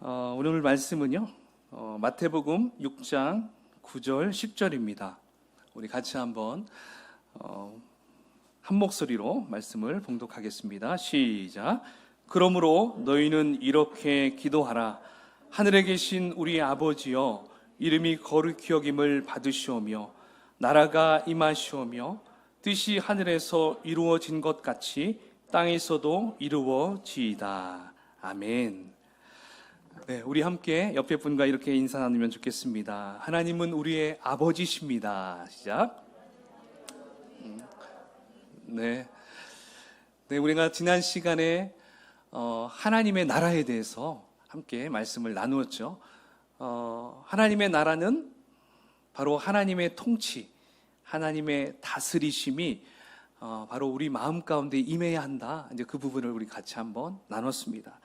오늘 말씀은요, 마태복음 6장 9절 10절입니다. 우리 같이 한번 한 목소리로 말씀을 봉독하겠습니다. 시작. 그러므로 너희는 이렇게 기도하라. 하늘에 계신 우리 아버지여, 이름이 거룩히 여김을 받으시오며 나라가 임하시오며 뜻이 하늘에서 이루어진 것 같이 땅에서도 이루어지이다. 아멘. 네, 우리 함께 옆에 분과 이렇게 인사 나누면 좋겠습니다. 하나님은 우리의 아버지십니다. 시작. 네, 우리가 지난 시간에 하나님의 나라에 대해서 함께 말씀을 나누었죠. 하나님의 나라는 바로 하나님의 통치, 하나님의 다스리심이 바로 우리 마음 가운데 임해야 한다. 이제 그 부분을 우리 같이 한번 나눴습니다.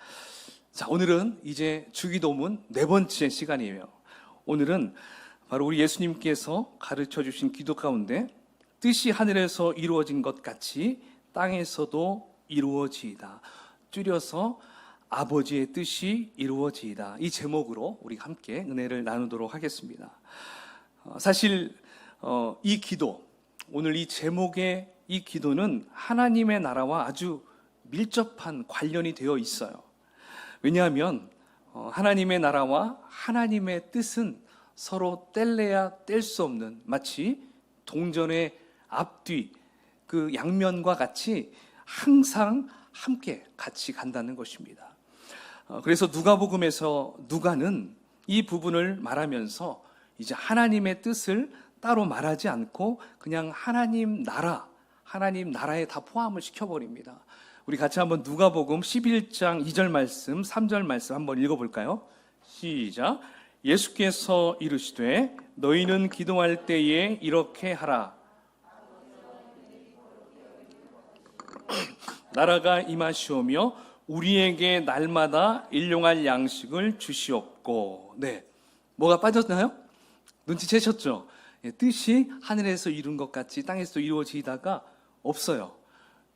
자, 오늘은 이제 주기도문 4번째 시간이에요. 오늘은 바로 우리 예수님께서 가르쳐 주신 기도 가운데 뜻이 하늘에서 이루어진 것 같이 땅에서도 이루어지이다. 줄여서 아버지의 뜻이 이루어지이다. 이 제목으로 우리 함께 은혜를 나누도록 하겠습니다. 사실 이 기도, 오늘 이 제목의 이 기도는 하나님의 나라와 아주 밀접한 관련이 되어 있어요. 왜냐하면 하나님의 나라와 하나님의 뜻은 서로 뗄래야 뗄 수 없는, 마치 동전의 앞뒤 그 양면과 같이 항상 함께 같이 간다는 것입니다. 그래서 누가복음에서 누가는 이 부분을 말하면서 이제 하나님의 뜻을 따로 말하지 않고 그냥 하나님 나라에 다 포함을 시켜버립니다. 우리 같이 한번 누가복음 11장 2절 말씀, 3절 말씀 한번 읽어볼까요? 시작. 예수께서 이르시되 너희는 기도할 때에 이렇게 하라. 나라가 임하시오며 우리에게 날마다 일용할 양식을 주시옵고. 네, 뭐가 빠졌나요? 눈치채셨죠? 뜻이 하늘에서 이룬 것 같이 땅에서 이루어지다가 없어요.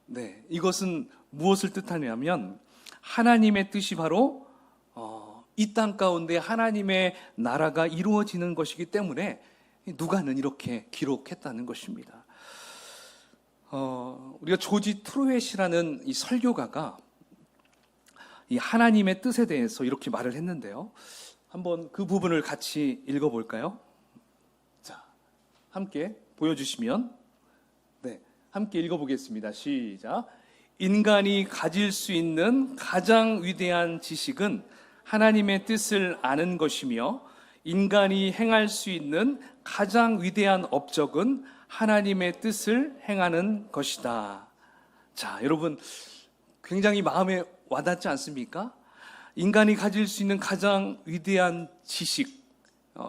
네, 이것은 무엇을 뜻하냐면 하나님의 뜻이 바로 이 땅 가운데 하나님의 나라가 이루어지는 것이기 때문에 누가는 이렇게 기록했다는 것입니다. 우리가 조지 트루엣이라는 이 설교가가 이 하나님의 뜻에 대해서 이렇게 말을 했는데요. 한번 그 부분을 같이 읽어볼까요? 자, 함께 보여주시면, 네, 함께 읽어보겠습니다. 시작. 인간이 가질 수 있는 가장 위대한 지식은 하나님의 뜻을 아는 것이며 인간이 행할 수 있는 가장 위대한 업적은 하나님의 뜻을 행하는 것이다. 자, 여러분 굉장히 마음에 와닿지 않습니까? 인간이 가질 수 있는 가장 위대한 지식,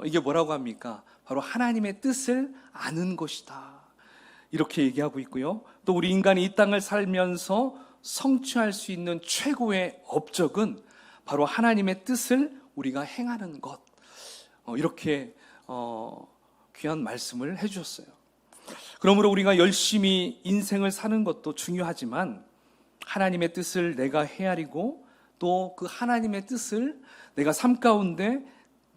이게 뭐라고 합니까? 바로 하나님의 뜻을 아는 것이다. 이렇게 얘기하고 있고요. 또 우리 인간이 이 땅을 살면서 성취할 수 있는 최고의 업적은 바로 하나님의 뜻을 우리가 행하는 것. 이렇게 귀한 말씀을 해주셨어요. 그러므로 우리가 열심히 인생을 사는 것도 중요하지만 하나님의 뜻을 내가 헤아리고 또 그 하나님의 뜻을 내가 삶 가운데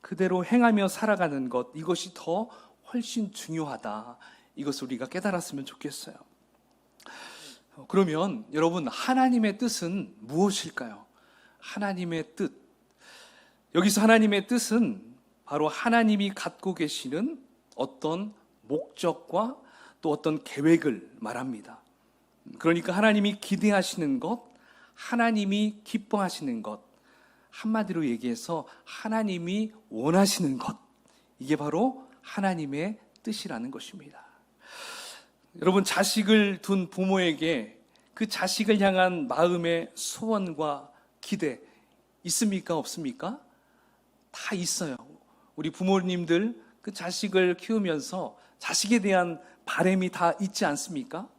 그대로 행하며 살아가는 것, 이것이 더 훨씬 중요하다. 이것을 우리가 깨달았으면 좋겠어요. 그러면 여러분, 하나님의 뜻은 무엇일까요? 하나님의 뜻. 여기서 하나님의 뜻은 바로 하나님이 갖고 계시는 어떤 목적과 또 어떤 계획을 말합니다. 그러니까 하나님이 기대하시는 것, 하나님이 기뻐하시는 것, 한마디로 얘기해서 하나님이 원하시는 것, 이게 바로 하나님의 뜻이라는 것입니다. 여러분, 자식을 둔 부모에게 그 자식을 향한 마음의 소원과 기대 있습니까? 없습니까? 다 있어요. 우리 부모님들 그 자식을 키우면서 자식에 대한 바람이 다 있지 않습니까?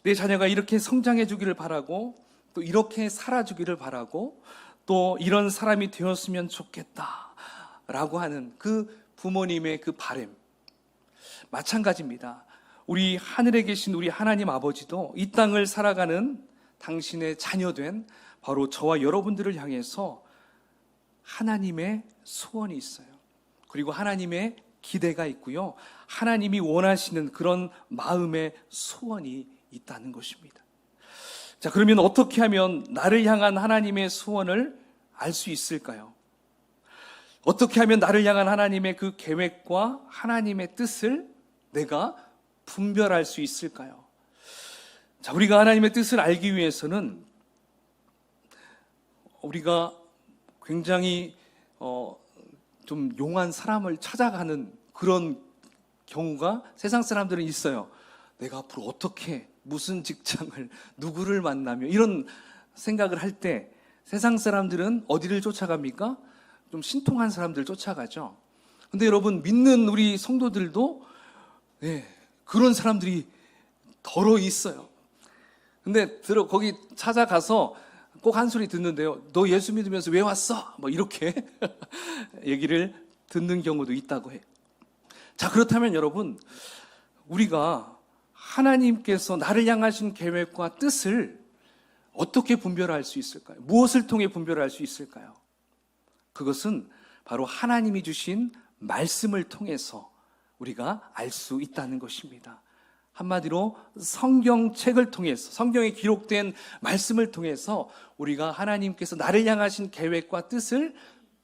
내 자녀가 이렇게 성장해 주기를 바라고 또 이렇게 살아주기를 바라고 또 이런 사람이 되었으면 좋겠다라고 하는 그 부모님의 그 바람, 마찬가지입니다. 우리 하늘에 계신 우리 하나님 아버지도 이 땅을 살아가는 당신의 자녀된 바로 저와 여러분들을 향해서 하나님의 소원이 있어요. 그리고 하나님의 기대가 있고요. 하나님이 원하시는 그런 마음의 소원이 있다는 것입니다. 자, 그러면 어떻게 하면 나를 향한 하나님의 소원을 알 수 있을까요? 어떻게 하면 나를 향한 하나님의 그 계획과 하나님의 뜻을 내가 분별할 수 있을까요? 자, 우리가 하나님의 뜻을 알기 위해서는 우리가 굉장히 좀 용한 사람을 찾아가는 그런 경우가 세상 사람들은 있어요. 내가 앞으로 어떻게, 무슨 직장을, 누구를 만나며 이런 생각을 할 때 세상 사람들은 어디를 쫓아갑니까? 좀 신통한 사람들 쫓아가죠. 근데 여러분, 믿는 우리 성도들도 그런 사람들이 더러 있어요. 근데 거기 찾아가서 꼭 한 소리 듣는데요. 너 예수 믿으면서 왜 왔어? 뭐 이렇게 얘기를 듣는 경우도 있다고 해요. 자, 그렇다면 여러분, 우리가 하나님께서 나를 향하신 계획과 뜻을 어떻게 분별할 수 있을까요? 무엇을 통해 분별할 수 있을까요? 그것은 바로 하나님이 주신 말씀을 통해서 우리가 알 수 있다는 것입니다. 한마디로 성경책을 통해서, 성경에 기록된 말씀을 통해서 우리가 하나님께서 나를 향하신 계획과 뜻을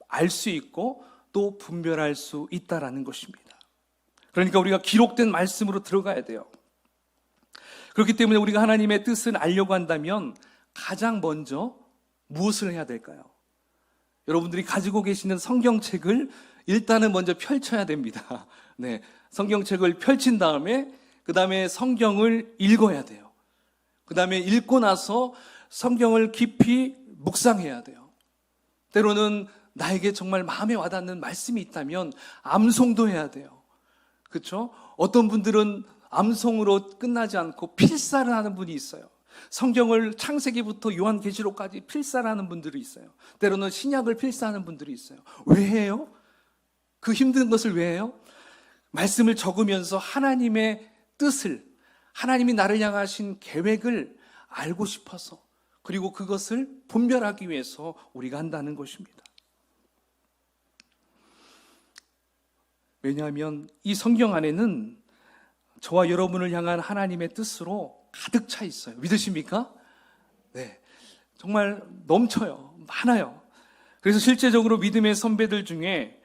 알 수 있고 또 분별할 수 있다는 것입니다. 그러니까 우리가 기록된 말씀으로 들어가야 돼요. 그렇기 때문에 우리가 하나님의 뜻을 알려고 한다면 가장 먼저 무엇을 해야 될까요? 여러분들이 가지고 계시는 성경책을 일단은 먼저 펼쳐야 됩니다. 네, 성경책을 펼친 다음에 그 다음에 성경을 읽어야 돼요. 그 다음에 읽고 나서 성경을 깊이 묵상해야 돼요. 때로는 나에게 정말 마음에 와닿는 말씀이 있다면 암송도 해야 돼요. 그렇죠? 어떤 분들은 암송으로 끝나지 않고 필사를 하는 분이 있어요. 성경을 창세기부터 요한계시록까지 필사를 하는 분들이 있어요. 때로는 신약을 필사하는 분들이 있어요. 왜 해요? 그 힘든 것을 왜 해요? 말씀을 적으면서 하나님의 뜻을, 하나님이 나를 향하신 계획을 알고 싶어서, 그리고 그것을 분별하기 위해서 우리가 한다는 것입니다. 왜냐하면 이 성경 안에는 저와 여러분을 향한 하나님의 뜻으로 가득 차 있어요. 믿으십니까? 네, 정말 넘쳐요. 많아요. 그래서 실제적으로 믿음의 선배들 중에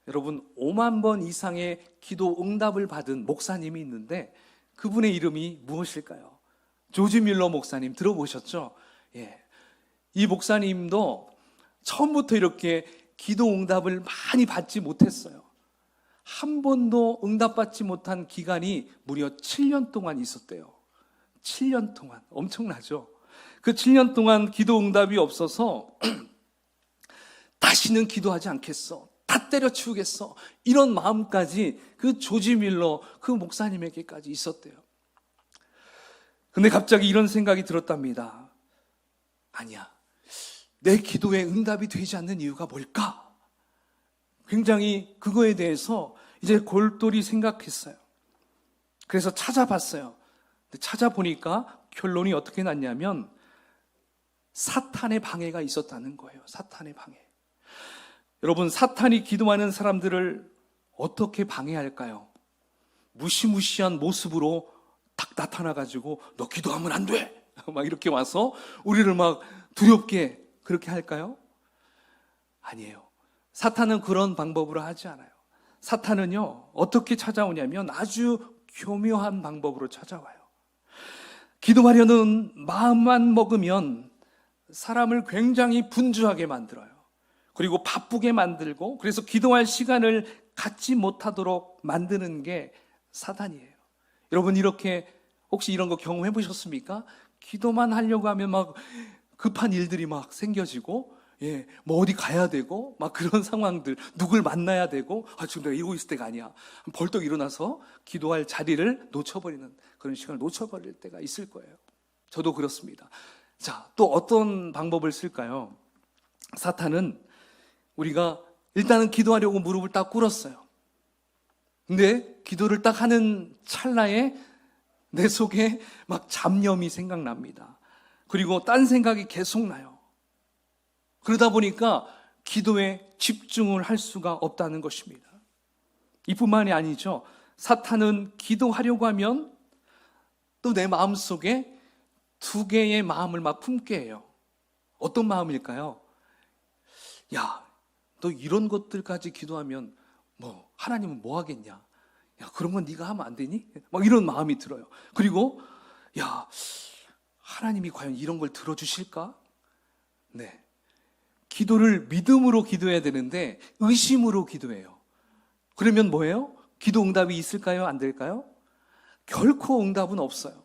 여러분 5만 번 이상의 기도 응답을 받은 목사님이 있는데 그분의 이름이 무엇일까요? 조지 밀러 목사님 들어보셨죠? 예. 이 목사님도 처음부터 이렇게 기도 응답을 많이 받지 못했어요. 한 번도 응답받지 못한 기간이 무려 7년 동안 있었대요. 7년 동안. 엄청나죠? 그 7년 동안 기도 응답이 없어서 다시는 기도하지 않겠어. 다 때려치우겠어. 이런 마음까지 그 조지 밀러 그 목사님에게까지 있었대요. 근데 갑자기 이런 생각이 들었답니다. 아니야. 내 기도에 응답이 되지 않는 이유가 뭘까? 굉장히 그거에 대해서 이제 골똘히 생각했어요. 그래서 찾아봤어요. 근데 찾아보니까 결론이 어떻게 났냐면 사탄의 방해가 있었다는 거예요. 사탄의 방해. 여러분, 사탄이 기도하는 사람들을 어떻게 방해할까요? 무시무시한 모습으로 딱 나타나가지고 너 기도하면 안 돼! 막 이렇게 와서 우리를 막 두렵게 그렇게 할까요? 아니에요. 사탄은 그런 방법으로 하지 않아요. 사탄은요, 어떻게 찾아오냐면 아주 교묘한 방법으로 찾아와요. 기도하려는 마음만 먹으면 사람을 굉장히 분주하게 만들어요. 그리고 바쁘게 만들고, 그래서 기도할 시간을 갖지 못하도록 만드는 게 사탄이에요. 여러분, 이렇게 혹시 이런 거 경험해 보셨습니까? 기도만 하려고 하면 막 급한 일들이 막 생겨지고, 뭐 어디 가야 되고, 막 그런 상황들, 누굴 만나야 되고, 지금 내가 이러고 있을 때가 아니야. 벌떡 일어나서 기도할 자리를 놓쳐버리는 그런 시간을 놓쳐버릴 때가 있을 거예요. 저도 그렇습니다. 자, 또 어떤 방법을 쓸까요? 사탄은 우리가 일단은 기도하려고 무릎을 딱 꿇었어요. 근데 기도를 딱 하는 찰나에 내 속에 막 잡념이 생각납니다. 그리고 딴 생각이 계속 나요. 그러다 보니까 기도에 집중을 할 수가 없다는 것입니다. 이뿐만이 아니죠. 사탄은 기도하려고 하면 또 내 마음속에 두 개의 마음을 막 품게 해요. 어떤 마음일까요? 야, 너 이런 것들까지 기도하면 하나님은 뭐 하겠냐? 야, 그런 건 네가 하면 안 되니? 막 이런 마음이 들어요. 그리고 야, 하나님이 과연 이런 걸 들어주실까? 네. 기도를 믿음으로 기도해야 되는데 의심으로 기도해요. 그러면 뭐예요? 기도 응답이 있을까요? 안 될까요? 결코 응답은 없어요.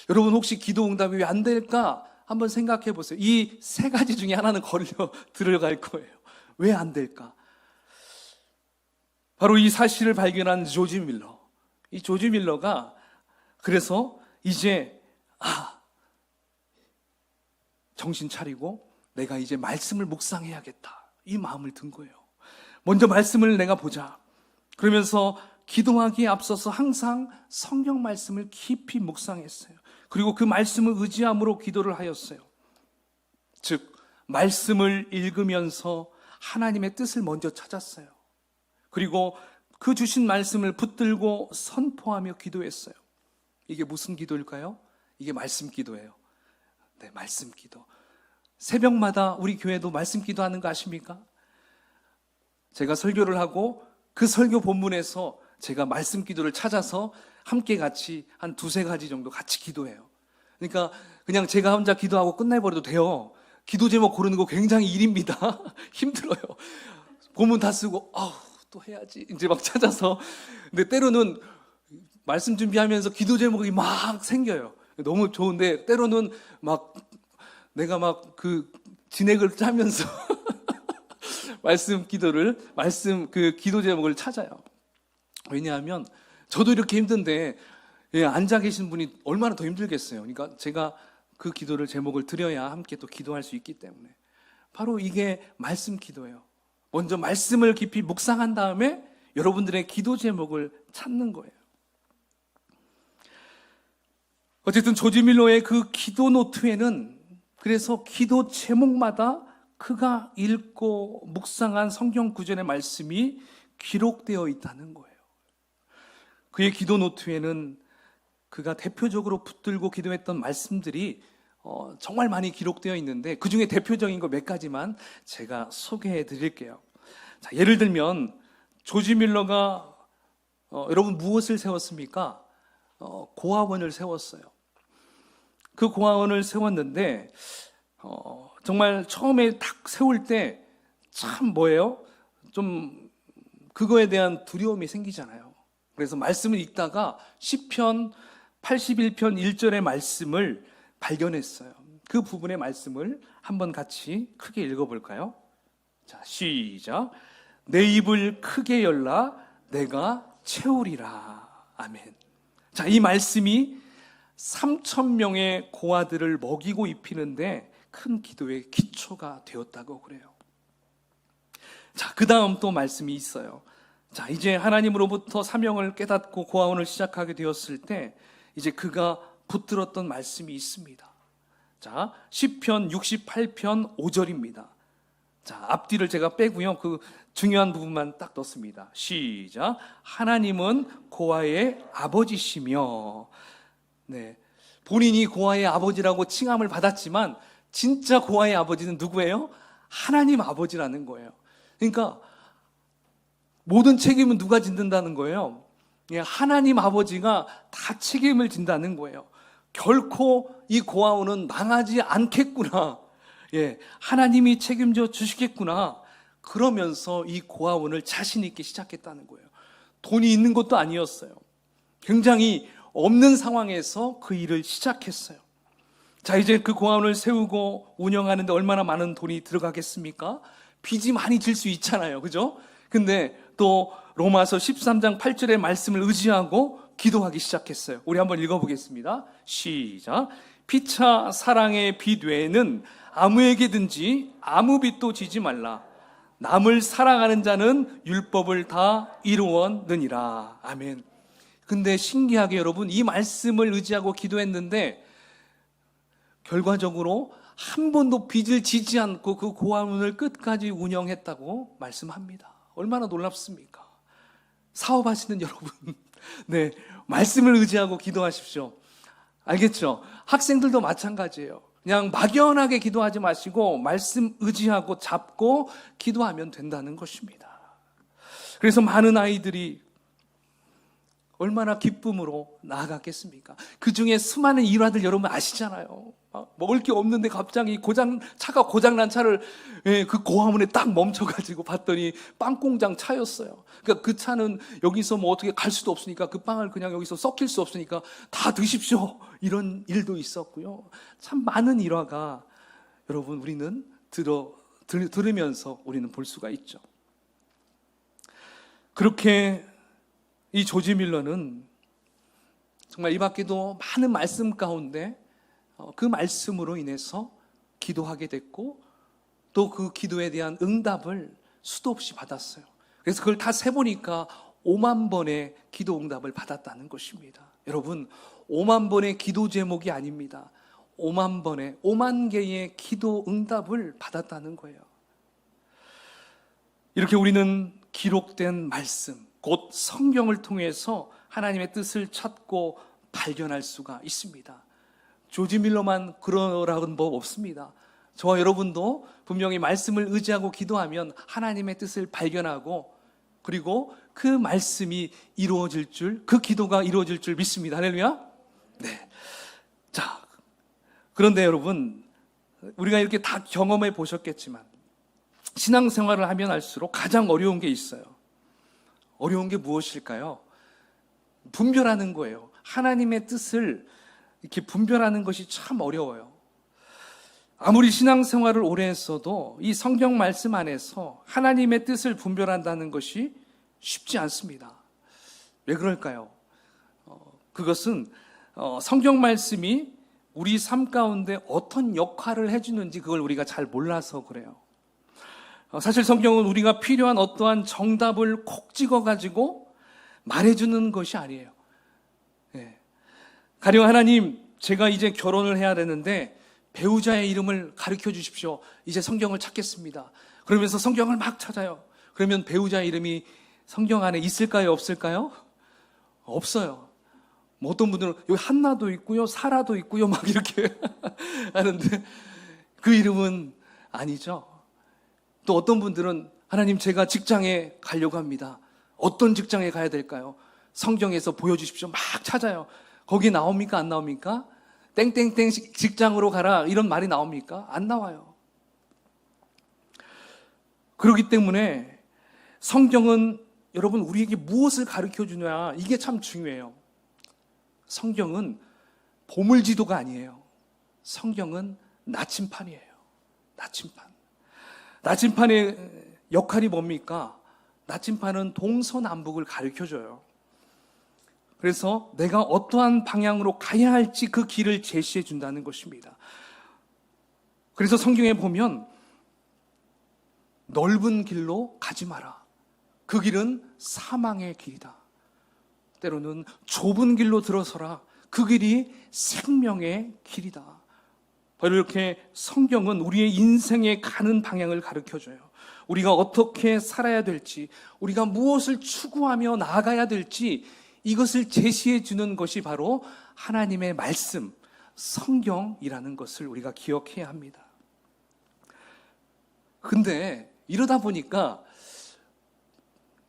여러분 혹시 기도 응답이 왜 안 될까? 한번 생각해 보세요. 이 세 가지 중에 하나는 걸려 들어갈 거예요. 왜 안 될까? 바로 이 사실을 발견한 조지 밀러. 이 조지 밀러가 그래서 이제 정신 차리고 내가 이제 말씀을 묵상해야겠다. 이 마음을 든 거예요. 먼저 말씀을 내가 보자. 그러면서 기도하기에 앞서서 항상 성경 말씀을 깊이 묵상했어요. 그리고 그 말씀을 의지함으로 기도를 하였어요. 즉 말씀을 읽으면서 하나님의 뜻을 먼저 찾았어요. 그리고 그 주신 말씀을 붙들고 선포하며 기도했어요. 이게 무슨 기도일까요? 이게 말씀 기도예요. 네, 말씀 기도. 새벽마다 우리 교회도 말씀 기도하는 거 아십니까? 제가 설교를 하고 그 설교 본문에서 제가 말씀 기도를 찾아서 함께 같이 한 두세 가지 정도 같이 기도해요. 그러니까 그냥 제가 혼자 기도하고 끝내버려도 돼요. 기도 제목 고르는 거 굉장히 일입니다. 힘들어요. 본문 다 쓰고 또 해야지 이제 막 찾아서. 근데 때로는 말씀 준비하면서 기도 제목이 막 생겨요. 너무 좋은데 때로는 막 내가 막 그 진액을 짜면서 말씀 기도 제목을 찾아요. 왜냐하면 저도 이렇게 힘든데 앉아 계신 분이 얼마나 더 힘들겠어요. 그러니까 제가 그 기도를 제목을 드려야 함께 또 기도할 수 있기 때문에 바로 이게 말씀 기도예요. 먼저 말씀을 깊이 묵상한 다음에 여러분들의 기도 제목을 찾는 거예요. 어쨌든 조지 밀러의 그 기도 노트에는 그래서 기도 제목마다 그가 읽고 묵상한 성경 구절의 말씀이 기록되어 있다는 거예요. 그의 기도 노트에는 그가 대표적으로 붙들고 기도했던 말씀들이 정말 많이 기록되어 있는데 그 중에 대표적인 거 몇 가지만 제가 소개해 드릴게요. 자, 예를 들면 조지 밀러가 여러분 무엇을 세웠습니까? 고아원을 세웠어요. 그 고아원을 세웠는데 정말 처음에 딱 세울 때 참 뭐예요? 좀 그거에 대한 두려움이 생기잖아요. 그래서 말씀을 읽다가 시편 81편 1절의 말씀을 발견했어요. 그 부분의 말씀을 한번 같이 크게 읽어볼까요? 자, 시작. 내 입을 크게 열라 내가 채우리라. 아멘. 자, 이 말씀이 3,000명의 고아들을 먹이고 입히는데 큰 기도의 기초가 되었다고 그래요. 자, 그 다음 또 말씀이 있어요. 자, 이제 하나님으로부터 사명을 깨닫고 고아원을 시작하게 되었을 때 이제 그가 붙들었던 말씀이 있습니다. 자, 시편 68편 5절입니다. 자, 앞뒤를 제가 빼고요. 그 중요한 부분만 딱 넣습니다. 시작. 하나님은 고아의 아버지시며. 네. 본인이 고아의 아버지라고 칭함을 받았지만 진짜 고아의 아버지는 누구예요? 하나님 아버지라는 거예요. 그러니까 모든 책임은 누가 진다는 거예요? 하나님 아버지가 다 책임을 진다는 거예요. 결코 이 고아원은 망하지 않겠구나. 하나님이 책임져 주시겠구나. 그러면서 이 고아원을 자신 있게 시작했다는 거예요. 돈이 있는 것도 아니었어요. 굉장히 없는 상황에서 그 일을 시작했어요. 자, 이제 그 고아원을 세우고 운영하는데 얼마나 많은 돈이 들어가겠습니까? 빚이 많이 질 수 있잖아요. 그죠? 근데 또 로마서 13장 8절의 말씀을 의지하고 기도하기 시작했어요. 우리 한번 읽어보겠습니다. 시작. 피차 사랑의 빚 외에는 아무에게든지 아무 빚도 지지 말라. 남을 사랑하는 자는 율법을 다 이루었느니라. 아멘. 근데 신기하게 여러분 이 말씀을 의지하고 기도했는데 결과적으로 한 번도 빚을 지지 않고 그 고아원을 끝까지 운영했다고 말씀합니다. 얼마나 놀랍습니까? 사업하시는 여러분, 네, 말씀을 의지하고 기도하십시오. 알겠죠? 학생들도 마찬가지예요. 그냥 막연하게 기도하지 마시고 말씀 의지하고 잡고 기도하면 된다는 것입니다. 그래서 많은 아이들이 얼마나 기쁨으로 나아갔겠습니까? 그 중에 수많은 일화들 여러분 아시잖아요. 먹을 게 없는데 갑자기 차가 고장난 차를 그 고아문에 딱 멈춰가지고 봤더니 빵 공장 차였어요. 그러니까 그 차는 여기서 뭐 어떻게 갈 수도 없으니까 그 빵을 그냥 여기서 썩힐 수 없으니까 다 드십시오. 이런 일도 있었고요. 참 많은 일화가 여러분 우리는 들으면서 우리는 볼 수가 있죠. 그렇게 이 조지 밀러는 정말 이 밖에도 많은 말씀 가운데 그 말씀으로 인해서 기도하게 됐고 또 그 기도에 대한 응답을 수도 없이 받았어요. 그래서 그걸 다 세보니까 5만 번의 기도 응답을 받았다는 것입니다. 여러분 5만 번의 기도 제목이 아닙니다. 5만 개의 기도 응답을 받았다는 거예요. 이렇게 우리는 기록된 말씀 곧 성경을 통해서 하나님의 뜻을 찾고 발견할 수가 있습니다. 조지 밀러만 그러라는 법 없습니다. 저와 여러분도 분명히 말씀을 의지하고 기도하면 하나님의 뜻을 발견하고 그리고 그 말씀이 이루어질 줄, 그 기도가 이루어질 줄 믿습니다. 할렐루야. 네. 자, 그런데 여러분 우리가 이렇게 다 경험해 보셨겠지만 신앙생활을 하면 할수록 가장 어려운 게 있어요. 어려운 게 무엇일까요? 분별하는 거예요. 하나님의 뜻을 이렇게 분별하는 것이 참 어려워요. 아무리 신앙생활을 오래 했어도 이 성경 말씀 안에서 하나님의 뜻을 분별한다는 것이 쉽지 않습니다. 왜 그럴까요? 그것은 성경 말씀이 우리 삶 가운데 어떤 역할을 해주는지 그걸 우리가 잘 몰라서 그래요. 사실 성경은 우리가 필요한 어떠한 정답을 콕 찍어가지고 말해주는 것이 아니에요. 가령 하나님, 제가 이제 결혼을 해야 되는데 배우자의 이름을 가르쳐 주십시오. 이제 성경을 찾겠습니다. 그러면서 성경을 막 찾아요. 그러면 배우자의 이름이 성경 안에 있을까요? 없을까요? 없어요. 뭐 어떤 분들은 여기 한나도 있고요, 사라도 있고요, 막 이렇게 하는데 그 이름은 아니죠. 또 어떤 분들은 하나님 제가 직장에 가려고 합니다. 어떤 직장에 가야 될까요? 성경에서 보여주십시오. 막 찾아요. 거기 나옵니까? 안 나옵니까? 땡땡땡 직장으로 가라 이런 말이 나옵니까? 안 나와요. 그렇기 때문에 성경은 여러분 우리에게 무엇을 가르쳐 주냐 이게 참 중요해요. 성경은 보물지도가 아니에요. 성경은 나침판이에요. 나침판. 나침판의 역할이 뭡니까? 나침판은 동서남북을 가르쳐줘요. 그래서 내가 어떠한 방향으로 가야 할지 그 길을 제시해 준다는 것입니다. 그래서 성경에 보면 넓은 길로 가지 마라. 그 길은 사망의 길이다. 때로는 좁은 길로 들어서라. 그 길이 생명의 길이다. 바로 이렇게 성경은 우리의 인생에 가는 방향을 가르쳐줘요. 우리가 어떻게 살아야 될지, 우리가 무엇을 추구하며 나아가야 될지 이것을 제시해 주는 것이 바로 하나님의 말씀, 성경이라는 것을 우리가 기억해야 합니다. 근데 이러다 보니까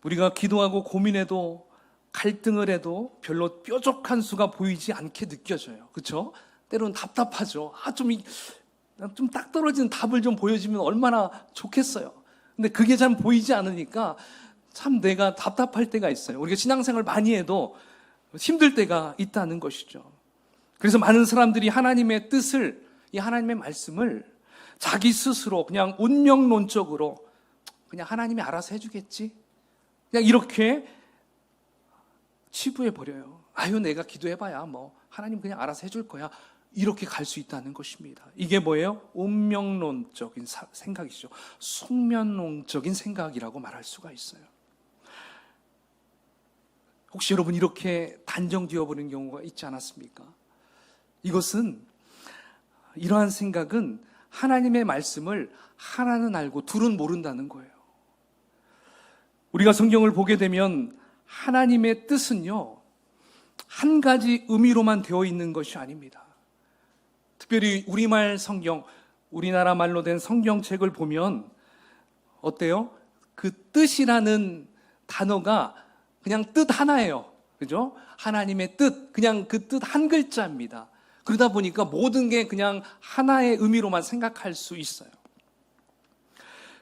우리가 기도하고 고민해도 갈등을 해도 별로 뾰족한 수가 보이지 않게 느껴져요. 그렇죠? 때로는 답답하죠. 좀 딱 떨어지는 답을 좀 보여주면 얼마나 좋겠어요. 근데 그게 잘 보이지 않으니까 참 내가 답답할 때가 있어요. 우리가 신앙생활 많이 해도 힘들 때가 있다는 것이죠. 그래서 많은 사람들이 하나님의 뜻을, 이 하나님의 말씀을 자기 스스로 그냥 운명론적으로 그냥 하나님이 알아서 해주겠지? 그냥 이렇게 치부해버려요. 아유, 내가 기도해봐야 뭐 하나님 그냥 알아서 해줄 거야. 이렇게 갈 수 있다는 것입니다. 이게 뭐예요? 운명론적인 생각이죠. 숙면론적인 생각이라고 말할 수가 있어요. 혹시 여러분 이렇게 단정 지어버리는 경우가 있지 않았습니까? 이러한 생각은 하나님의 말씀을 하나는 알고 둘은 모른다는 거예요. 우리가 성경을 보게 되면 하나님의 뜻은요, 한 가지 의미로만 되어 있는 것이 아닙니다. 특별히 우리말 성경, 우리나라 말로 된 성경책을 보면 어때요? 그 뜻이라는 단어가 그냥 뜻 하나예요. 그죠? 하나님의 뜻, 그냥 그 뜻 한 글자입니다. 그러다 보니까 모든 게 그냥 하나의 의미로만 생각할 수 있어요.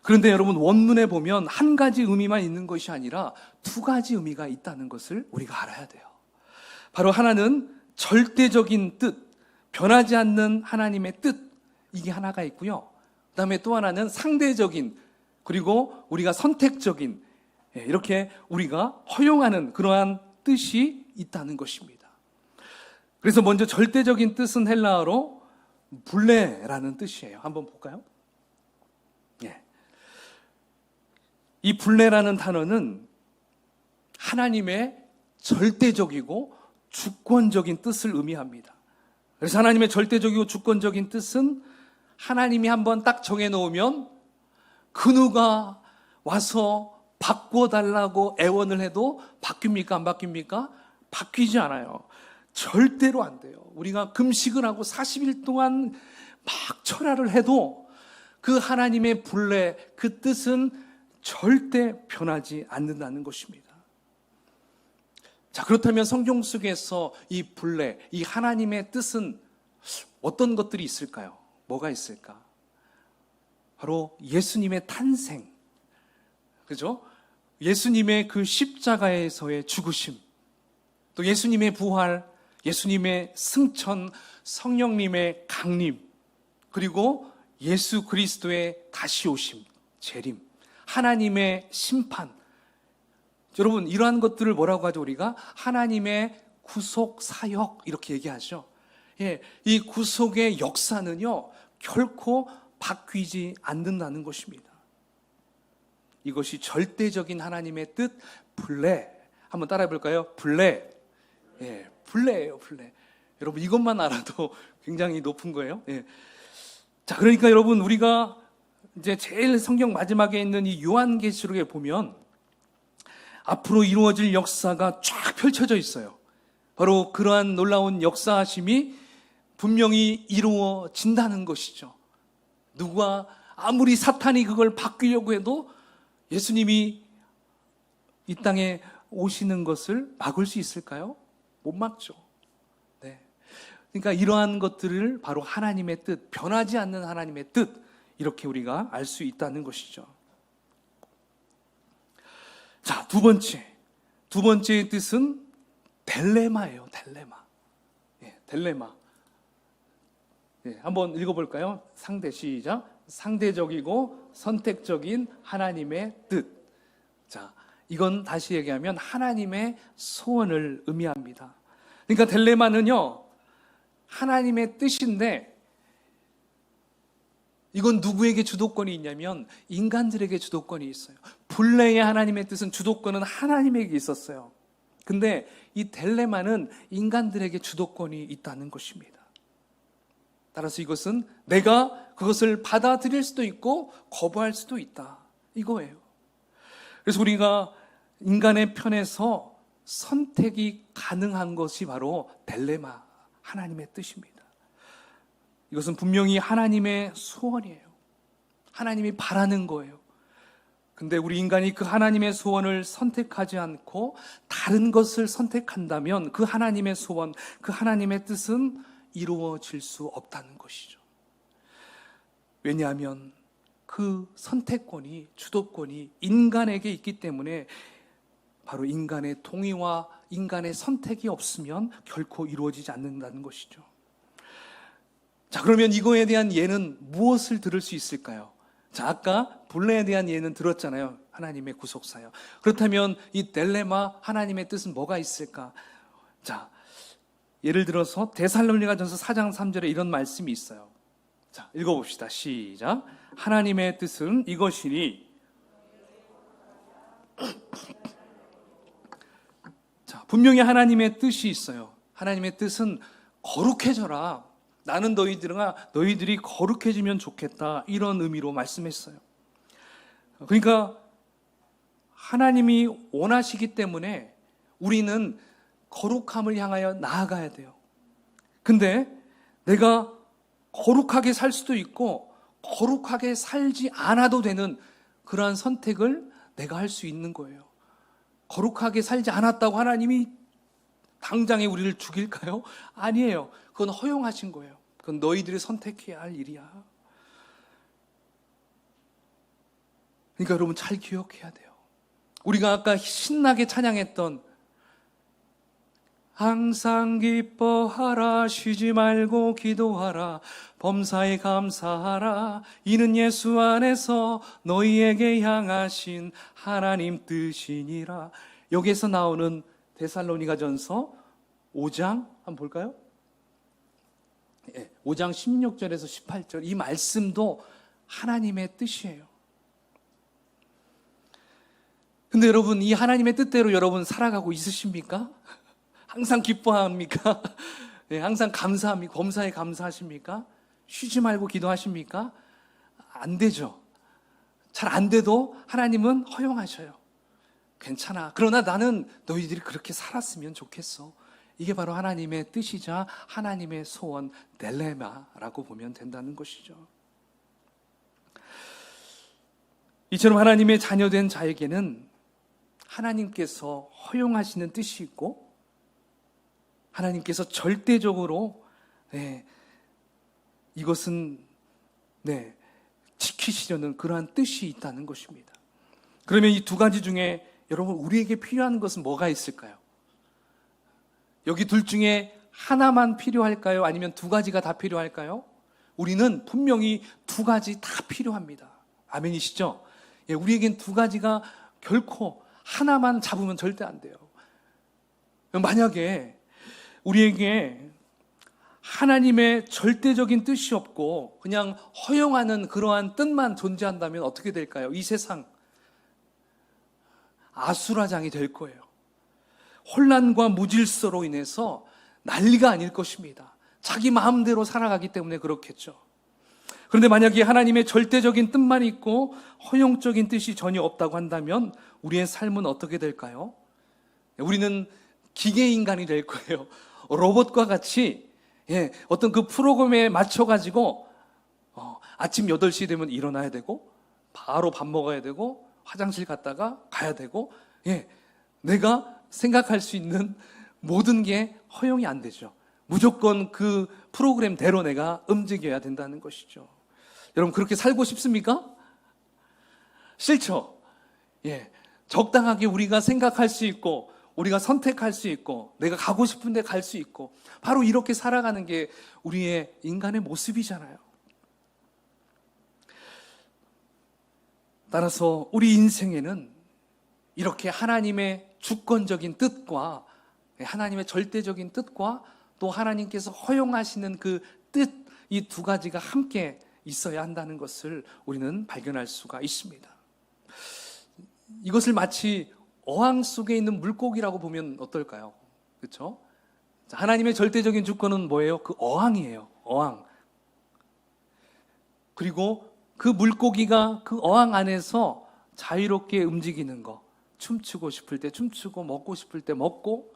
그런데 여러분, 원문에 보면 한 가지 의미만 있는 것이 아니라 두 가지 의미가 있다는 것을 우리가 알아야 돼요. 바로 하나는 절대적인 뜻, 변하지 않는 하나님의 뜻, 이게 하나가 있고요. 그 다음에 또 하나는 상대적인, 그리고 우리가 선택적인, 이렇게 우리가 허용하는 그러한 뜻이 있다는 것입니다. 그래서 먼저 절대적인 뜻은 헬라어로 블레라는 뜻이에요. 한번 볼까요? 이 블레라는 단어는 하나님의 절대적이고 주권적인 뜻을 의미합니다. 그래서 하나님의 절대적이고 주권적인 뜻은 하나님이 한번 딱 정해놓으면 그 누가 와서 바꿔달라고 애원을 해도 바뀝니까? 안 바뀝니까? 바뀌지 않아요. 절대로 안 돼요. 우리가 금식을 하고 40일 동안 막 철야를 해도 그 하나님의 분례, 그 뜻은 절대 변하지 않는다는 것입니다. 자, 그렇다면 성경 속에서 이 분례, 이 하나님의 뜻은 어떤 것들이 있을까요? 뭐가 있을까? 바로 예수님의 탄생, 그죠? 예수님의 그 십자가에서의 죽으심, 또 예수님의 부활, 예수님의 승천, 성령님의 강림, 그리고 예수 그리스도의 다시 오심, 재림, 하나님의 심판. 여러분, 이러한 것들을 뭐라고 하죠? 우리가 하나님의 구속 사역, 이렇게 얘기하죠. 이 구속의 역사는요, 결코 바뀌지 않는다는 것입니다. 이것이 절대적인 하나님의 뜻, 블레. 한번 따라해 볼까요? 블레. 블레예요, 블레. 여러분, 이것만 알아도 굉장히 높은 거예요. 자, 그러니까 여러분, 우리가 이제 제일 성경 마지막에 있는 이 요한계시록에 보면 앞으로 이루어질 역사가 쫙 펼쳐져 있어요. 바로 그러한 놀라운 역사하심이 분명히 이루어진다는 것이죠. 누가 아무리 사탄이 그걸 바꾸려고 해도 예수님이 이 땅에 오시는 것을 막을 수 있을까요? 못 막죠. 네. 그러니까 이러한 것들을 바로 하나님의 뜻, 변하지 않는 하나님의 뜻, 이렇게 우리가 알 수 있다는 것이죠. 자, 두 번째의 뜻은 델레마예요. 델레마. 한번 읽어볼까요? 시작. 상대적이고 선택적인 하나님의 뜻. 자, 이건 다시 얘기하면 하나님의 소원을 의미합니다. 그러니까 델레마는요, 하나님의 뜻인데 이건 누구에게 주도권이 있냐면 인간들에게 주도권이 있어요. 본래의 하나님의 뜻은 주도권은 하나님에게 있었어요. 근데 이 델레마는 인간들에게 주도권이 있다는 것입니다. 따라서 이것은 내가 그것을 받아들일 수도 있고 거부할 수도 있다, 이거예요. 그래서 우리가 인간의 편에서 선택이 가능한 것이 바로 델레마, 하나님의 뜻입니다. 이것은 분명히 하나님의 소원이에요. 하나님이 바라는 거예요. 근데 우리 인간이 그 하나님의 소원을 선택하지 않고 다른 것을 선택한다면 그 하나님의 소원, 그 하나님의 뜻은 이루어질 수 없다는 것이죠. 왜냐하면 그 선택권이, 주도권이 인간에게 있기 때문에 바로 인간의 동의와 인간의 선택이 없으면 결코 이루어지지 않는다는 것이죠. 자, 그러면 이거에 대한 예는 무엇을 들을 수 있을까요? 자, 아까 본래에 대한 예는 들었잖아요. 하나님의 구속사역. 그렇다면 이 델레마, 하나님의 뜻은 뭐가 있을까? 자, 예를 들어서 데살로니가전서 4장 3절에 이런 말씀이 있어요. 자, 읽어봅시다. 시작. 하나님의 뜻은 이것이니. 자, 분명히 하나님의 뜻이 있어요. 하나님의 뜻은 거룩해져라. 나는 너희들이 거룩해지면 좋겠다. 이런 의미로 말씀했어요. 그러니까 하나님이 원하시기 때문에 우리는 거룩함을 향하여 나아가야 돼요. 근데 내가 거룩하게 살 수도 있고 거룩하게 살지 않아도 되는 그러한 선택을 내가 할 수 있는 거예요. 거룩하게 살지 않았다고 하나님이 당장에 우리를 죽일까요? 아니에요. 그건 허용하신 거예요. 그건 너희들이 선택해야 할 일이야. 그러니까 여러분 잘 기억해야 돼요. 우리가 아까 신나게 찬양했던 항상 기뻐하라, 쉬지 말고 기도하라, 범사에 감사하라, 이는 예수 안에서 너희에게 향하신 하나님 뜻이니라. 여기에서 나오는 데살로니가전서 5장 한번 볼까요? 5장 16절에서 18절 이 말씀도 하나님의 뜻이에요. 근데 여러분 이 하나님의 뜻대로 여러분 살아가고 있으십니까? 항상 기뻐합니까? 네, 항상 감사합니까? 범사에 감사하십니까? 쉬지 말고 기도하십니까? 안 되죠. 잘 안 돼도 하나님은 허용하셔요. 괜찮아. 그러나 나는 너희들이 그렇게 살았으면 좋겠어. 이게 바로 하나님의 뜻이자 하나님의 소원, 딜레마라고 보면 된다는 것이죠. 이처럼 하나님의 자녀된 자에게는 하나님께서 허용하시는 뜻이 있고 하나님께서 절대적으로 이것은 지키시려는 그러한 뜻이 있다는 것입니다. 그러면 이 두 가지 중에 여러분 우리에게 필요한 것은 뭐가 있을까요? 여기 둘 중에 하나만 필요할까요? 아니면 두 가지가 다 필요할까요? 우리는 분명히 두 가지 다 필요합니다. 아멘이시죠? 우리에겐 두 가지가 결코 하나만 잡으면 절대 안 돼요. 만약에 우리에게 하나님의 절대적인 뜻이 없고 그냥 허용하는 그러한 뜻만 존재한다면 어떻게 될까요? 이 세상 아수라장이 될 거예요. 혼란과 무질서로 인해서 난리가 아닐 것입니다. 자기 마음대로 살아가기 때문에 그렇겠죠. 그런데 만약에 하나님의 절대적인 뜻만 있고 허용적인 뜻이 전혀 없다고 한다면 우리의 삶은 어떻게 될까요? 우리는 기계인간이 될 거예요. 로봇과 같이 어떤 그 프로그램에 맞춰가지고 아침 8시 되면 일어나야 되고 바로 밥 먹어야 되고 화장실 갔다가 가야 되고 내가 생각할 수 있는 모든 게 허용이 안 되죠. 무조건 그 프로그램대로 내가 움직여야 된다는 것이죠. 여러분 그렇게 살고 싶습니까? 싫죠? 적당하게 우리가 생각할 수 있고 우리가 선택할 수 있고 내가 가고 싶은 데 갈 수 있고 바로 이렇게 살아가는 게 우리의 인간의 모습이잖아요. 따라서 우리 인생에는 이렇게 하나님의 주권적인 뜻과 하나님의 절대적인 뜻과 또 하나님께서 허용하시는 그 뜻, 이 두 가지가 함께 있어야 한다는 것을 우리는 발견할 수가 있습니다. 이것을 마치 어항 속에 있는 물고기라고 보면 어떨까요? 그렇죠? 하나님의 절대적인 주권은 뭐예요? 그 어항이에요. 어항. 그리고 그 물고기가 그 어항 안에서 자유롭게 움직이는 거. 춤추고 싶을 때 춤추고 먹고 싶을 때 먹고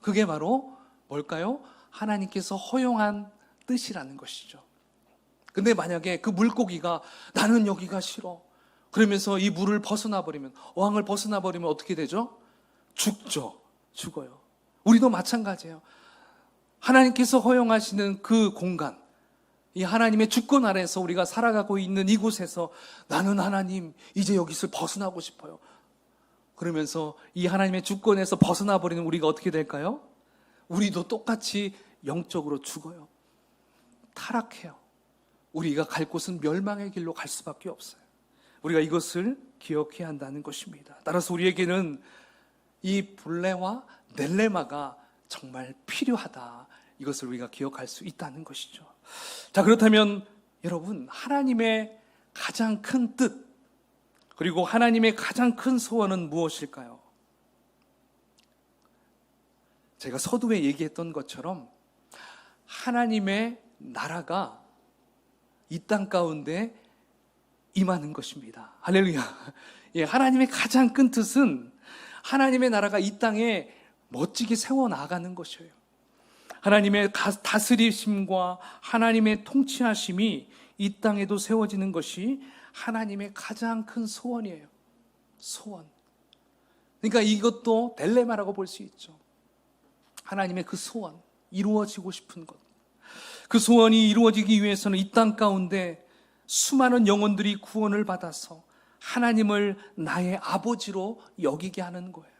그게 바로 뭘까요? 하나님께서 허용한 뜻이라는 것이죠. 근데 만약에 그 물고기가 나는 여기가 싫어. 그러면서 이 물을 벗어나 버리면 어항을 벗어나 버리면 어떻게 되죠? 죽죠. 죽어요. 우리도 마찬가지예요. 하나님께서 허용하시는 그 공간, 이 하나님의 주권 아래에서 우리가 살아가고 있는 이곳에서 나는 하나님 이제 여기서 벗어나고 싶어요. 그러면서 이 하나님의 주권에서 벗어나 버리는 우리가 어떻게 될까요? 우리도 똑같이 영적으로 죽어요. 타락해요. 우리가 갈 곳은 멸망의 길로 갈 수밖에 없어요. 우리가 이것을 기억해야 한다는 것입니다. 따라서 우리에게는 이 블레와 넬레마가 정말 필요하다. 이것을 우리가 기억할 수 있다는 것이죠. 자, 그렇다면 여러분, 하나님의 가장 큰 뜻, 그리고 하나님의 가장 큰 소원은 무엇일까요? 제가 서두에 얘기했던 것처럼 하나님의 나라가 이 땅 가운데 임하는 것입니다. 할렐루야. 예, 하나님의 가장 큰 뜻은 하나님의 나라가 이 땅에 멋지게 세워나가는 것이에요. 하나님의 다스리심과 하나님의 통치하심이 이 땅에도 세워지는 것이 하나님의 가장 큰 소원이에요. 소원. 그러니까 이것도 딜레마라고 볼 수 있죠. 하나님의 그 소원, 이루어지고 싶은 것. 그 소원이 이루어지기 위해서는 이 땅 가운데 수많은 영혼들이 구원을 받아서 하나님을 나의 아버지로 여기게 하는 거예요.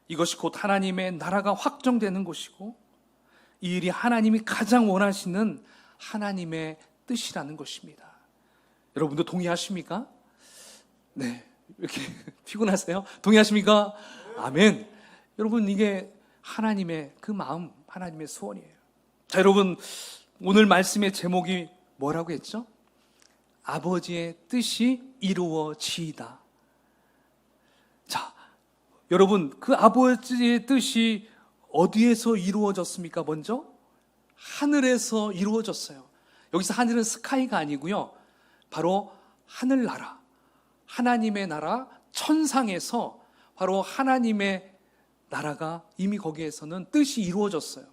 이것이 곧 하나님의 나라가 확정되는 것이고, 이 일이 하나님이 가장 원하시는 하나님의 뜻이라는 것입니다. 여러분도 동의하십니까? 네. 이렇게 피곤하세요? 동의하십니까? 아멘. 여러분, 이게 하나님의 그 마음, 하나님의 소원이에요. 자, 여러분, 오늘 말씀의 제목이 뭐라고 했죠? 아버지의 뜻이 이루어지이다. 자, 여러분, 그 아버지의 뜻이 어디에서 이루어졌습니까? 먼저 하늘에서 이루어졌어요. 여기서 하늘은 스카이가 아니고요, 바로 하늘나라, 하나님의 나라, 천상에서 바로 하나님의 나라가 이미 거기에서는 뜻이 이루어졌어요.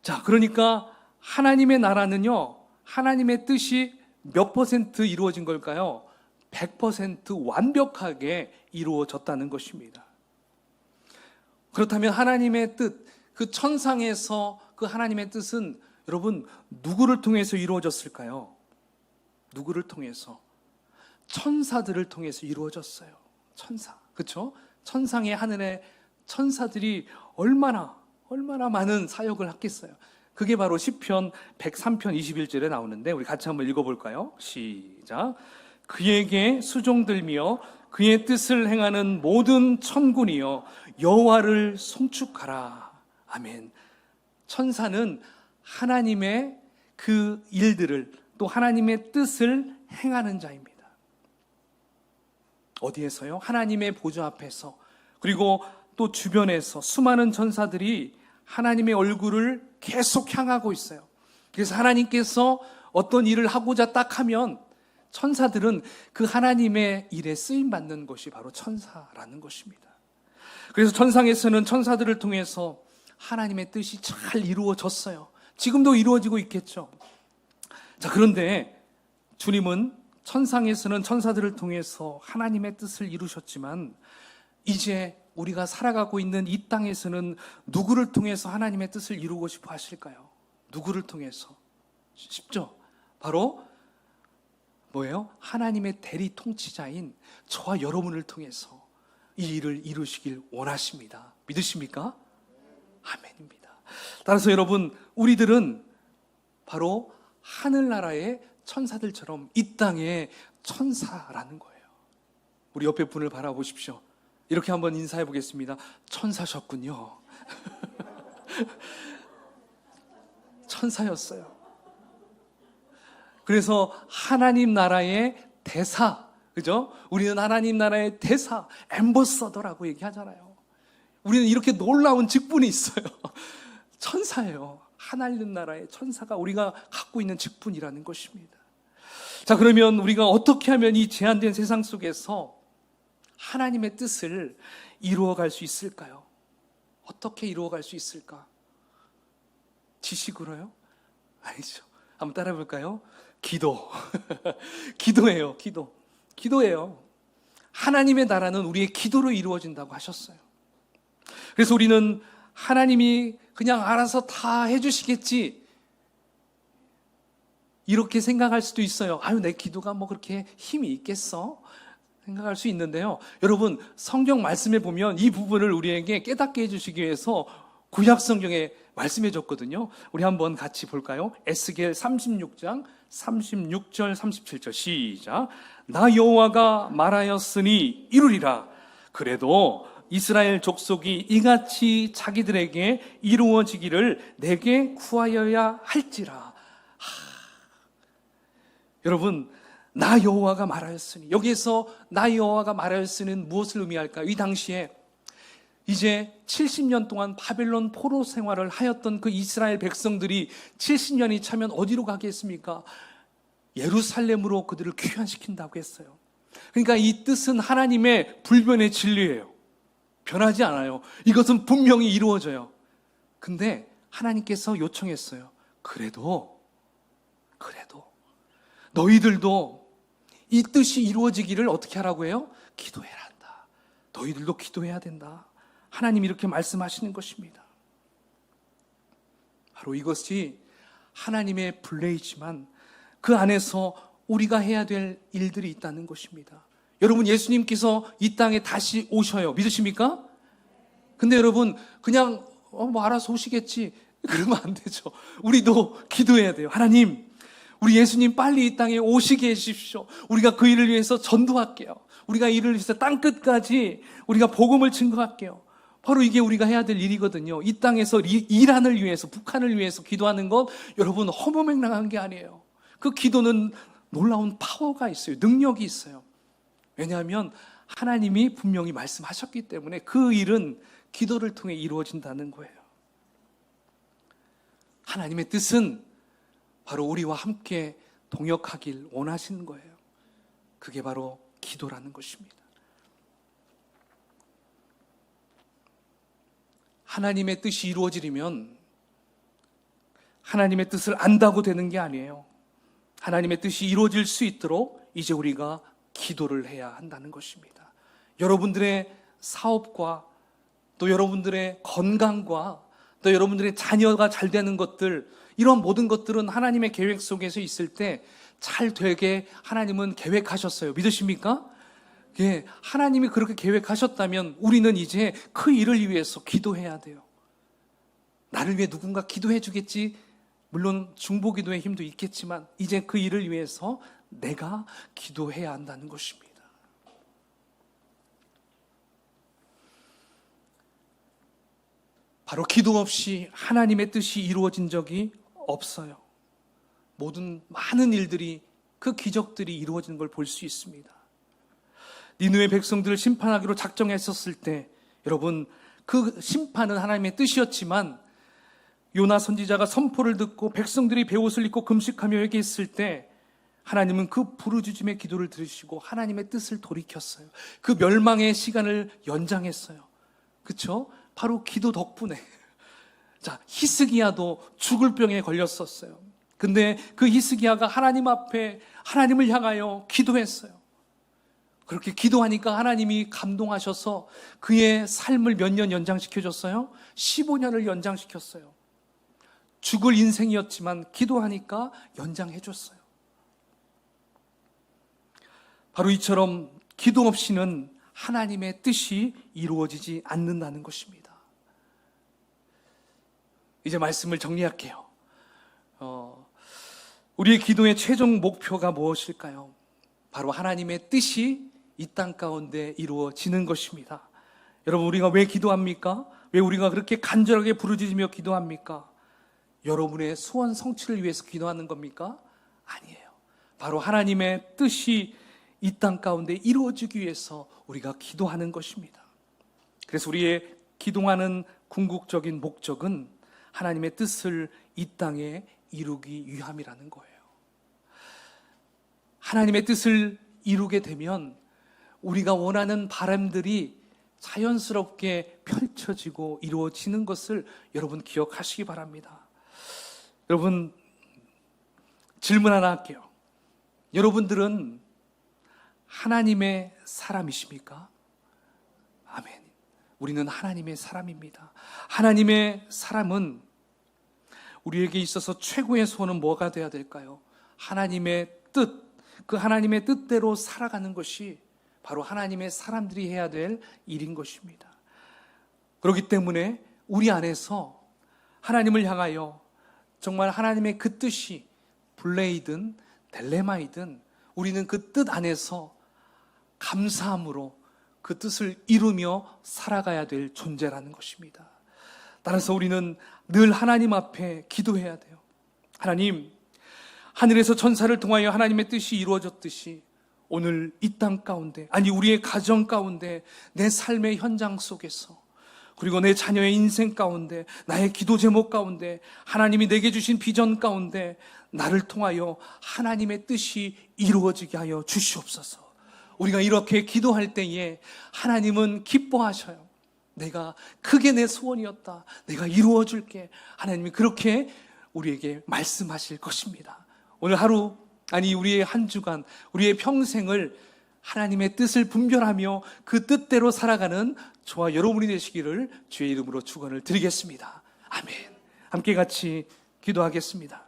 자, 그러니까 하나님의 나라는요, 하나님의 뜻이 몇 퍼센트 이루어진 걸까요? 100% 완벽하게 이루어졌다는 것입니다. 그렇다면 하나님의 뜻, 그 천상에서 그 하나님의 뜻은 여러분 누구를 통해서 이루어졌을까요? 누구를 통해서? 천사들을 통해서 이루어졌어요. 천사, 그렇죠? 천상의 하늘의 천사들이 얼마나 많은 사역을 했겠어요. 그게 바로 시편 103편 21절에 나오는데 우리 같이 한번 읽어볼까요? 시작. 그에게 수종들며 그의 뜻을 행하는 모든 천군이여 여호와를 송축하라. 아멘. 천사는 하나님의 그 일들을, 또 하나님의 뜻을 행하는 자입니다. 어디에서요? 하나님의 보좌 앞에서, 그리고 또 주변에서 수많은 천사들이 하나님의 얼굴을 계속 향하고 있어요. 그래서 하나님께서 어떤 일을 하고자 딱 하면 천사들은 그 하나님의 일에 쓰임받는 것이 바로 천사라는 것입니다. 그래서 천상에서는 천사들을 통해서 하나님의 뜻이 잘 이루어졌어요. 지금도 이루어지고 있겠죠. 자, 그런데 주님은 천상에서는 천사들을 통해서 하나님의 뜻을 이루셨지만 이제 우리가 살아가고 있는 이 땅에서는 누구를 통해서 하나님의 뜻을 이루고 싶어 하실까요? 누구를 통해서? 쉽죠? 바로 뭐예요? 하나님의 대리 통치자인 저와 여러분을 통해서 이 일을 이루시길 원하십니다. 믿으십니까? 아멘입니다. 따라서 여러분, 우리들은 바로 하늘나라의 천사들처럼 이 땅의 천사라는 거예요. 우리 옆에 분을 바라보십시오. 이렇게 한번 인사해 보겠습니다. 천사셨군요. 천사였어요. 그래서 하나님 나라의 대사, 그죠? 우리는 하나님 나라의 대사, 앰버서더라고 얘기하잖아요. 우리는 이렇게 놀라운 직분이 있어요. 천사예요. 하나님 나라의 천사가 우리가 갖고 있는 직분이라는 것입니다. 자, 그러면 우리가 어떻게 하면 이 제한된 세상 속에서 하나님의 뜻을 이루어갈 수 있을까요? 어떻게 이루어갈 수 있을까? 지식으로요? 아니죠. 한번 따라해 볼까요? 기도. 기도예요. 기도예요. 하나님의 나라는 우리의 기도로 이루어진다고 하셨어요. 그래서 우리는 하나님이 그냥 알아서 다 해주시겠지, 이렇게 생각할 수도 있어요. 아유, 내 기도가 뭐 그렇게 힘이 있겠어? 생각할 수 있는데요. 여러분, 성경 말씀에 보면 이 부분을 우리에게 깨닫게 해주시기 위해서 구약 성경에 말씀해 줬거든요. 우리 한번 같이 볼까요? 에스겔 36장 36절 37절 시작. 나 여호와가 말하였으니 이루리라. 그래도 이스라엘 족속이 이같이 자기들에게 이루어지기를 내게 구하여야 할지라. 여러분, 나 여호와가 말하였으니, 여기에서 나 여호와가 말하였으니는 무엇을 의미할까요? 이 당시에 이제 70년 동안 바벨론 포로 생활을 하였던 그 이스라엘 백성들이 70년이 차면 어디로 가겠습니까? 예루살렘으로 그들을 귀환시킨다고 했어요. 그러니까 이 뜻은 하나님의 불변의 진리예요. 변하지 않아요. 이것은 분명히 이루어져요. 근데 하나님께서 요청했어요. 그래도 너희들도 이 뜻이 이루어지기를 어떻게 하라고 해요? 기도해라 한다. 너희들도 기도해야 된다. 하나님이 이렇게 말씀하시는 것입니다. 바로 이것이 하나님의 플레이지만 그 안에서 우리가 해야 될 일들이 있다는 것입니다. 여러분, 예수님께서 이 땅에 다시 오셔요. 믿으십니까? 근데 여러분, 그냥 뭐 알아서 오시겠지, 그러면 안 되죠. 우리도 기도해야 돼요. 하나님, 우리 예수님 빨리 이 땅에 오시게 해주십시오. 우리가 그 일을 위해서 전도할게요. 우리가 이를 위해서 땅끝까지 우리가 복음을 증거할게요. 바로 이게 우리가 해야 될 일이거든요. 이 땅에서 이란을 위해서, 북한을 위해서 기도하는 것, 여러분, 허무맹랑한 게 아니에요. 그 기도는 놀라운 파워가 있어요. 능력이 있어요. 왜냐하면 하나님이 분명히 말씀하셨기 때문에 그 일은 기도를 통해 이루어진다는 거예요. 하나님의 뜻은 바로 우리와 함께 동역하길 원하시는 거예요. 그게 바로 기도라는 것입니다. 하나님의 뜻이 이루어지려면 하나님의 뜻을 안다고 되는 게 아니에요. 하나님의 뜻이 이루어질 수 있도록 이제 우리가 기도를 해야 한다는 것입니다. 여러분들의 사업과 또 여러분들의 건강과 또 여러분들의 자녀가 잘 되는 것들, 이런 모든 것들은 하나님의 계획 속에서 있을 때 잘 되게 하나님은 계획하셨어요. 믿으십니까? 예, 하나님이 그렇게 계획하셨다면 우리는 이제 그 일을 위해서 기도해야 돼요. 나를 위해 누군가 기도해 주겠지. 물론 중보기도의 힘도 있겠지만 이제 그 일을 위해서 내가 기도해야 한다는 것입니다. 바로 기도 없이 하나님의 뜻이 이루어진 적이 없어요. 많은 일들이, 그 기적들이 이루어지는 걸 볼 수 있습니다. 니느웨 백성들을 심판하기로 작정했었을 때, 여러분, 그 심판은 하나님의 뜻이었지만 요나 선지자가 선포를 듣고 백성들이 베옷을 입고 금식하며 회개했을 때 하나님은 그 부르짖음의 기도를 들으시고 하나님의 뜻을 돌이켰어요. 그 멸망의 시간을 연장했어요. 그렇죠? 바로 기도 덕분에. 자, 히스기야도 죽을 병에 걸렸었어요. 근데 그 히스기야가 하나님 앞에 하나님을 향하여 기도했어요. 그렇게 기도하니까 하나님이 감동하셔서 그의 삶을 몇 년 연장시켜줬어요? 15년을 연장시켰어요. 죽을 인생이었지만 기도하니까 연장해줬어요. 바로 이처럼 기도 없이는 하나님의 뜻이 이루어지지 않는다는 것입니다. 이제 말씀을 정리할게요. 우리의 기도의 최종 목표가 무엇일까요? 바로 하나님의 뜻이 이 땅 가운데 이루어지는 것입니다. 여러분, 우리가 왜 기도합니까? 왜 우리가 그렇게 간절하게 부르짖으며 기도합니까? 여러분의 소원 성취를 위해서 기도하는 겁니까? 아니에요. 바로 하나님의 뜻이 이 땅 가운데 이루어지기 위해서 우리가 기도하는 것입니다. 그래서 우리의 기도하는 궁극적인 목적은 하나님의 뜻을 이 땅에 이루기 위함이라는 거예요. 하나님의 뜻을 이루게 되면 우리가 원하는 바람들이 자연스럽게 펼쳐지고 이루어지는 것을 여러분 기억하시기 바랍니다. 여러분, 질문 하나 할게요. 여러분들은 하나님의 사람이십니까? 아멘. 우리는 하나님의 사람입니다. 하나님의 사람은 우리에게 있어서 최고의 소원은 뭐가 되어야 될까요? 하나님의 뜻, 그 하나님의 뜻대로 살아가는 것이 바로 하나님의 사람들이 해야 될 일인 것입니다. 그렇기 때문에 우리 안에서 하나님을 향하여 정말 하나님의 그 뜻이 블레이든 델레마이든 우리는 그 뜻 안에서 감사함으로 그 뜻을 이루며 살아가야 될 존재라는 것입니다. 따라서 우리는 늘 하나님 앞에 기도해야 돼요. 하나님, 하늘에서 천사를 통하여 하나님의 뜻이 이루어졌듯이 오늘 이 땅 가운데, 아니 우리의 가정 가운데, 내 삶의 현장 속에서 그리고 내 자녀의 인생 가운데, 나의 기도 제목 가운데, 하나님이 내게 주신 비전 가운데 나를 통하여 하나님의 뜻이 이루어지게 하여 주시옵소서. 우리가 이렇게 기도할 때에 하나님은 기뻐하셔요. 내가 크게 내 소원이었다, 내가 이루어줄게. 하나님이 그렇게 우리에게 말씀하실 것입니다. 오늘 하루, 아니 우리의 한 주간, 우리의 평생을 하나님의 뜻을 분별하며 그 뜻대로 살아가는 저와 여러분이 되시기를 주의 이름으로 축원을 드리겠습니다. 아멘. 함께 같이 기도하겠습니다.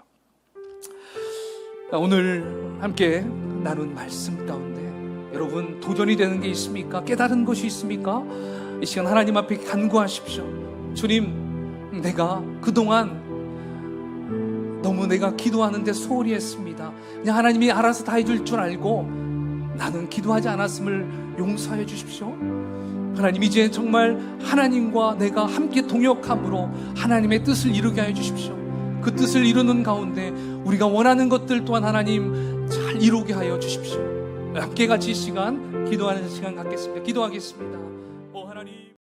오늘 함께 나눈 말씀 가운데 여러분 도전이 되는 게 있습니까? 깨달은 것이 있습니까? 이 시간 하나님 앞에 간구하십시오. 주님, 내가 그동안 너무 내가 기도하는데 소홀히 했습니다. 그냥 하나님이 알아서 다 해줄 줄 알고 나는 기도하지 않았음을 용서해 주십시오. 하나님, 이제 정말 하나님과 내가 함께 동역함으로 하나님의 뜻을 이루게 하여 주십시오. 그 뜻을 이루는 가운데 우리가 원하는 것들 또한 하나님 잘 이루게 하여 주십시오. 함께 같이 이 시간 기도하는 시간 갖겠습니다. 기도하겠습니다. 하나님.